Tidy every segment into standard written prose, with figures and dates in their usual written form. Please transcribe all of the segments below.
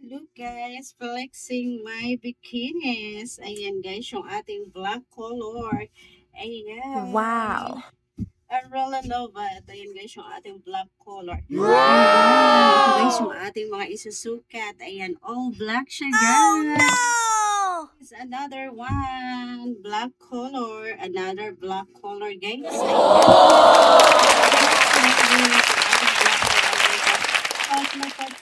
Look guys, flexing my bikinis. Ayan guys, yung ating black color. Ayan. Wow. I really love it. Ayan guys, yung ating black color. Ayan guys, yung ating mga isusukat. Ayan, all black siya guys. It's another one. Black color. Another black color guys.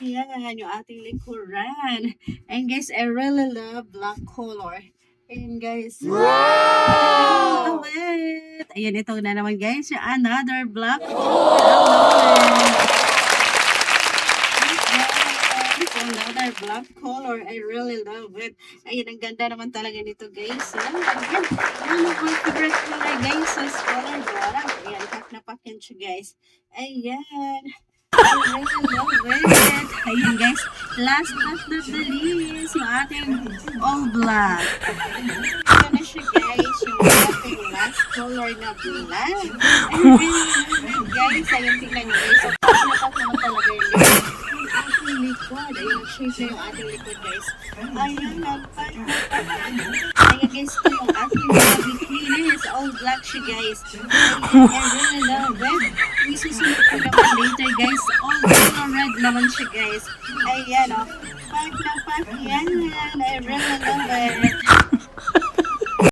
Yan, yung ating likuran. And guys, I really love black color. Ayan guys. Wow! Love it. Ayan, ito na naman guys, yung another black color. Another black color. I really love it. Ayan, ang ganda naman talaga nito guys. Ayan, one of my favorite color guys is color black. Ayan, pack na pack yan siya guys. Ayan. I really love it. Ayan guys, last but not the least, yung ating all black. Ito na siya guys, yung ating last color na black. I really love it guys. Ayan, tingnan nyo guys. So, napak naman talaga yun guys. Yung ating likod. Ayan, shape na yung ating likod guys. Ayan, napak. Ayan guys, ito yung ating mga bikinis. All black siya guys. Ayan, I really love it. Isusunod ko naman later guys. All color red naman siya guys. Ayan o. Pack na pack yan. I really love it.